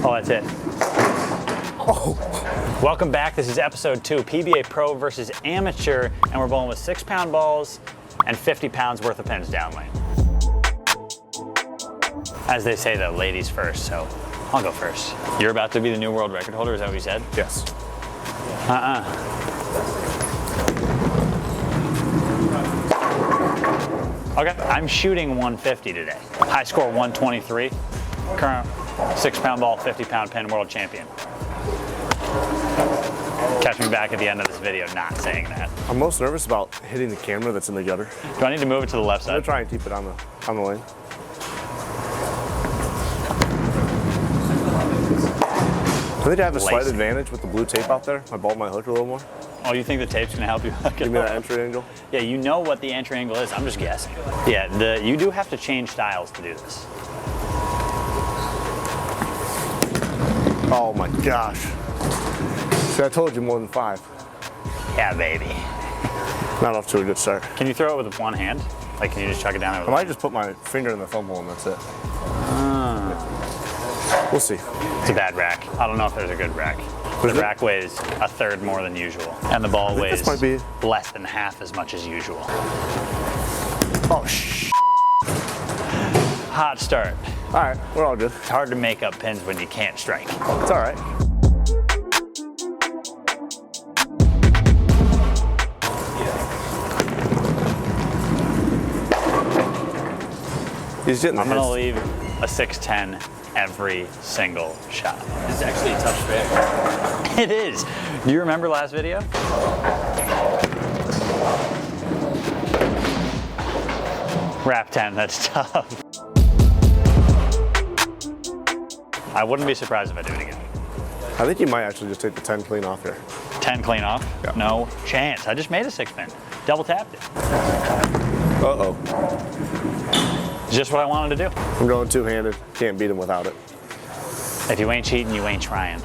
Oh, that's it. Oh. Welcome back. This is episode 2, PBA Pro versus Amateur, and we're bowling with 6-pound balls and 50 pounds worth of pins down lane. As they say, though, ladies first, so I'll go first. You're about to be the new world record holder, is that what you said? Yes. Okay, I'm shooting 150 today. High score 123. Current 6-pound ball, 50-pound pin world champion. Catch me back at the end of this video not saying that. I'm most nervous about hitting the camera that's in the gutter. Do I need to move it to the left side? I'm gonna try and keep it on the lane. I think I have a slight advantage with the blue tape out there. My ball might hook a little more. Oh, you think the tape's gonna help you? Give me that entry angle. Yeah, you know what the entry angle is. I'm just guessing. Yeah, you do have to change styles to do this. Oh my gosh. See, I told you more than 5. Yeah, baby. Not off to a good start. Can you throw it with one hand? Like, can you just chuck it down there? I might just put my finger in the thumb hole and that's it. We'll see. It's a bad rack. I don't know if there's a good rack. The rack weighs a third more than usual, and the ball weighs less than half as much as usual. Oh, shh. Hot start. All right, we're all good. It's hard to make up pins when you can't strike. It's all right. He's getting the I'm gonna leave a 610 every single shot. This is actually a tough strip. It is. Do you remember last video? Wrap 10, that's tough. I wouldn't be surprised if I do it again. I think you might actually just take the 10 clean off here. 10 clean off? Yeah. No chance. I just made a 6-pin. Double tapped it. Uh-oh. Just what I wanted to do. I'm going two-handed. Can't beat him without it. If you ain't cheating, you ain't trying.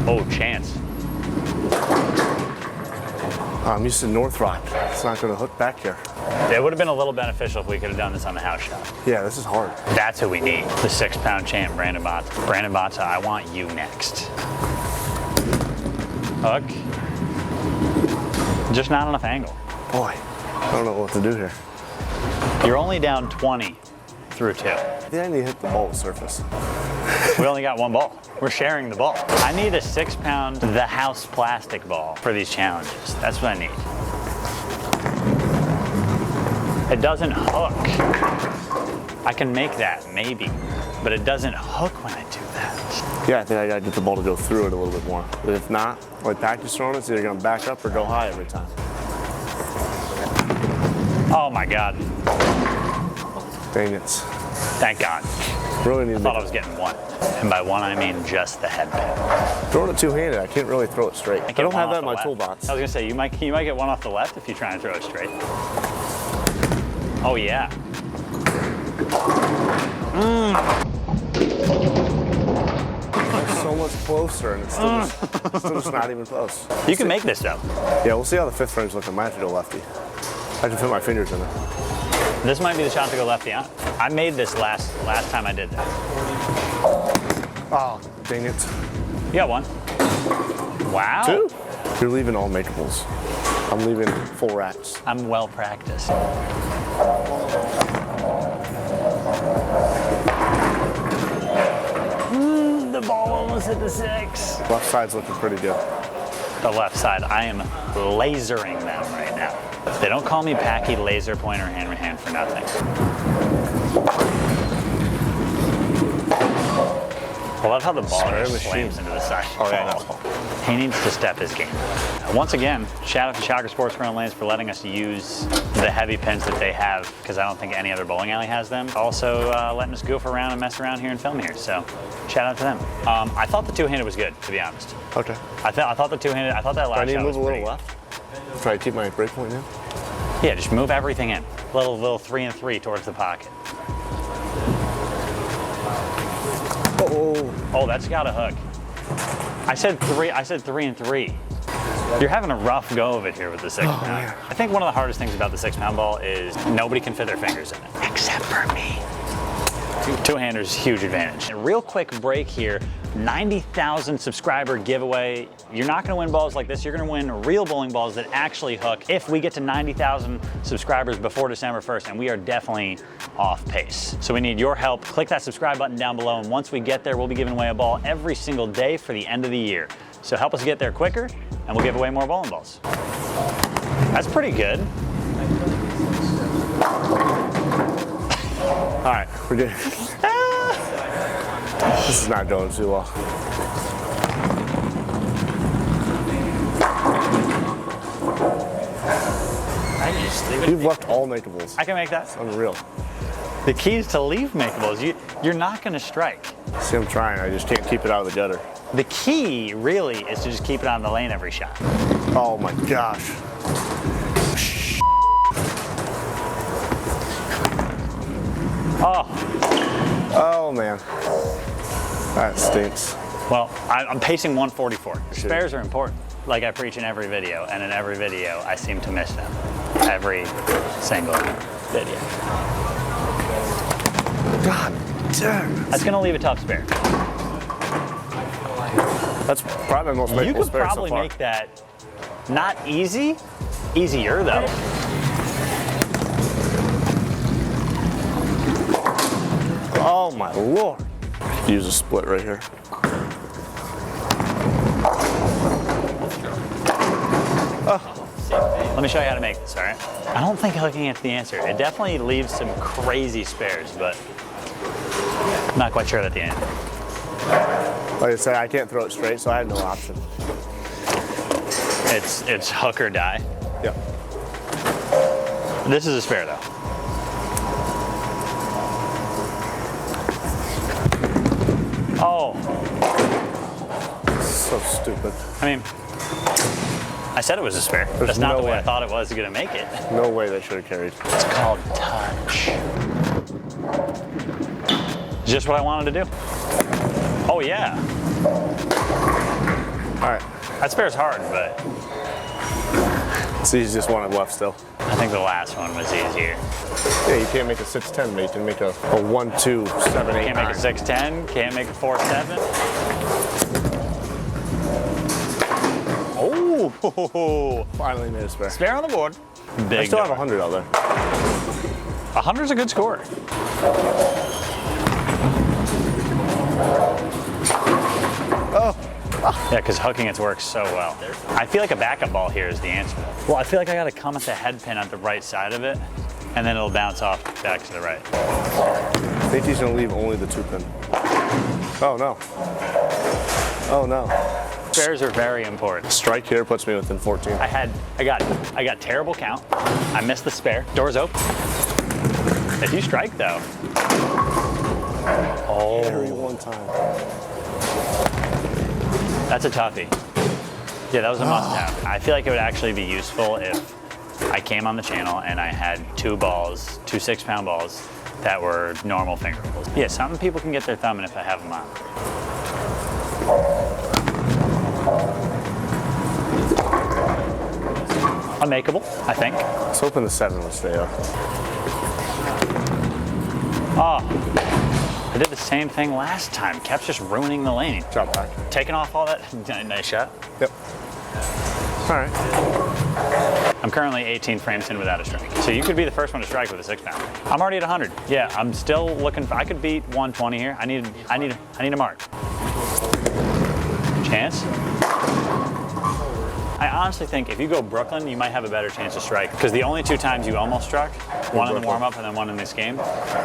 Oh, chance. I'm used to North Rock. It's not going to hook back here. It would have been a little beneficial if we could have done this on the house shot. Yeah, this is hard. That's who we need. The 6-pound champ, Brandon Botza. Brandon Botza, I want you next. Hook. Just not enough angle. Boy, I don't know what to do here. You're only down 20 through 2. Yeah, I need to hit the ball with surface. We only got one ball. We're sharing the ball. I need a 6-pound, the house plastic ball for these challenges. That's what I need. It doesn't hook. I can make that, maybe, but it doesn't hook when I do that. Yeah, I think I gotta get the ball to go through it a little bit more. But if not, like practice throwing, it's either gonna back up or go high every time. Oh my God. Dang it. Thank God. Really need I thought I was getting 1. And by 1, I mean just the head pin. Throwing it two-handed, I can't really throw it straight. I don't have that in my toolbox. I was gonna say, you might get 1 off the left if you try and throw it straight. Oh yeah. It's so much closer, and it's still just not even close. You can make this though. Yeah, we'll see how the 5th frame's looking. I might have to go lefty. I can fit my fingers in it. This might be the shot to go lefty on. I made this last time I did that. Oh, dang it. You got 1. Wow. 2? You're leaving all makeables. I'm leaving full racks. I'm well practiced. The ball almost hit the 6. Left side's looking pretty good. The left side, I am lasering them right now. They don't call me Packy laser pointer hand for nothing. I love how the ball just slams into the side. Oh, yeah. He needs to step his game. Once again, shout out to Shocker Sports Front Lanes for letting us use the heavy pins that they have, because I don't think any other bowling alley has them. Also letting us goof around and mess around here and film here, so shout out to them. I thought the two-handed was good, to be honest. Okay. I thought the two-handed, I thought that last shot was I need to move a little good. left. Try to keep my break point in. Yeah, just move everything in. Little 3 and 3 towards the pocket. Oh, that's got a hook. I said 3 and 3. You're having a rough go of it here with the 6-pound. Man. I think one of the hardest things about the 6-pound ball is nobody can fit their fingers in it, except for me. Two-handers, huge advantage. A real quick break here. 90,000 subscriber giveaway. You're not gonna win balls like this. You're gonna win real bowling balls that actually hook if we get to 90,000 subscribers before December 1st, and we are definitely off pace. So we need your help. Click that subscribe button down below, and once we get there, we'll be giving away a ball every single day for the end of the year. So help us get there quicker, and we'll give away more bowling balls. That's pretty good. All right, we're good. This is not going too well. You've left all makeables. I can make that. It's unreal. The key is to leave makeables. You're not gonna strike. See, I'm trying. I just can't keep it out of the gutter. The key really is to just keep it on the lane every shot. Oh my gosh. Oh, Oh man. That stinks. well, I'm pacing 144. Spares are important, like I preach in every video, and in every video, I seem to miss them. Every single video. God damn. That's gonna leave a tough spare. That's probably the most makeable You could spare probably so far. make that not easy, easier though. Oh my lord. Use a split right here. Let me show you how to make this, all right? I don't think hooking it's the answer. It definitely leaves some crazy spares, but I'm not quite sure that the end. Like I said, I can't throw it straight, so I had no option. It's hook or die. Yeah. This is a spare though. Oh, So stupid. I mean, I said it was a spare. There's That's not no the way I way. thought it was gonna make it. No way they should have carried. It's called touch. Just what I wanted to do. Oh yeah, All right. that spare's hard, but It's the easiest one I've left still. I think the last one was easier. Yeah, you can't make a 6-10, but you can make a 1-2, 7, 8, Can't make 9. a 6-10, can't make a 4-7. Oh, Finally made a spare. spare on the board. Big I still have dog. 100 out there. 100's a good score. Oh. Yeah, because hooking it works so well. I feel like a backup ball here is the answer. Well, I feel like I gotta come at the head pin at the right side of it, and then it'll bounce off back to the right. I think he's gonna leave only the 2-pin. Oh no. Oh no. Spares are very important. Strike here puts me within 14. I got terrible count. I missed the spare. Door's open. If you strike though. Every one time. That's a toughie. Yeah, that was a must-have. I feel like it would actually be useful if I came on the channel and I had two balls, two 6-pound balls that were normal finger rolls. Yeah, some people can get their thumb in if I have them on. Unmakeable, I think. I was hoping the 7 would stay up. Oh, I did the same thing last time. Kept just ruining the lane. Drop back. Taking off all that. Nice shot. Yep. All right. I'm currently 18 frames in without a strike. So you could be the first one to strike with a 6-pound. I'm already at 100. Yeah, I'm still looking for, I could beat 120 here. I need a mark. Chance? I honestly think if you go Brooklyn, you might have a better chance to strike. Because the only 2 times you almost struck, one in the warm-up and then one in this game,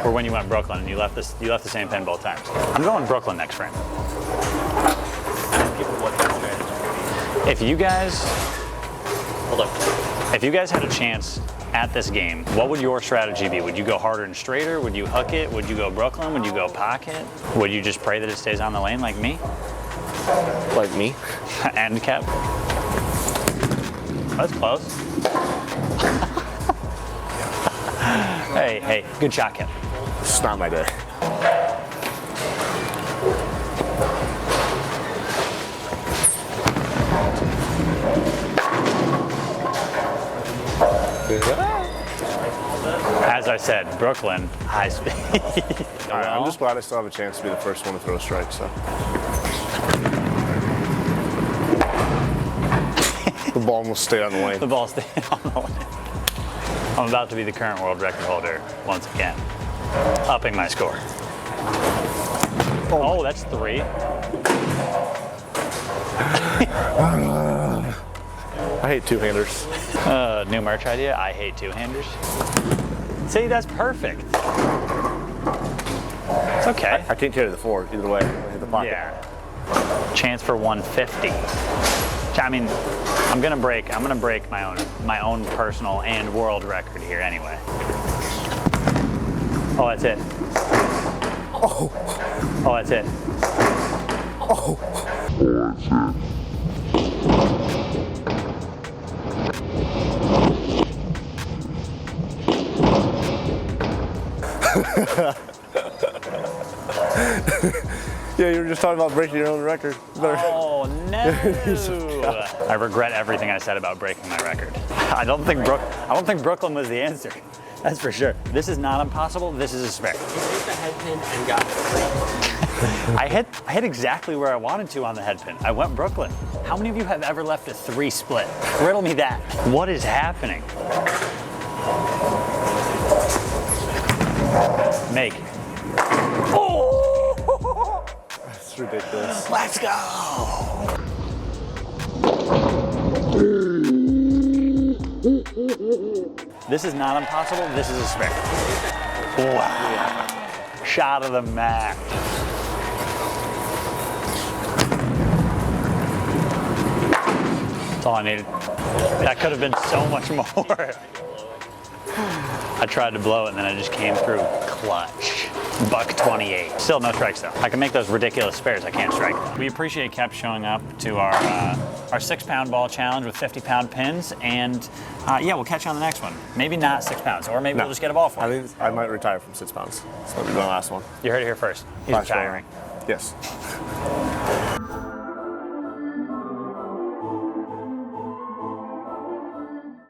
were when you went Brooklyn and you left the same pin both times. I'm going Brooklyn next frame. If you guys had a chance at this game, what would your strategy be? Would you go harder and straighter? Would you hook it? Would you go Brooklyn? Would you go pocket? Would you just pray that it stays on the lane like me? Like me. And kept? That's close. Hey, good shot, Kev. It's not my day. As I said, Brooklyn, high speed. All right, I'm just glad I still have a chance to be the first one to throw a strike. So the ball will stay on the lane. The ball staying on the lane. I'm about to be the current world record holder once again, upping my score. Oh, that's 3. I hate two-handers. New merch idea, I hate two-handers. See, that's perfect. It's okay. I can't carry the 4 either way. I hit the pocket. Yeah. Chance for 150. I mean, I'm gonna break my own personal and world record here anyway. Oh, that's it. Oh. Oh, that's it. Oh. Yeah, you were just talking about breaking your own record. Oh no! I regret everything I said about breaking my record. I don't think Brooklyn was the answer. That's for sure. This is not impossible. This is a spare. You hit the head pin and got it. I hit exactly where I wanted to on the head pin. I went Brooklyn. How many of you have ever left a 3 split? Riddle me that. What is happening? Make. Oh! That's ridiculous. Let's go! This is not impossible. This is a spare. Wow. Shot of the match. That's all I needed. That could have been so much more. I tried to blow it and then I just came through clutch. $128. Still no strikes though. I can make those ridiculous spares, I can't strike. We appreciate Kep showing up to our 6-pound ball challenge with 50-pound pins, and yeah, we'll catch you on the next one. Maybe not 6 pounds, or maybe we'll just get a ball for I it. think I might retire from 6 pounds. So that'll be my last one. You heard it here first. He's Last retiring. one. Yes.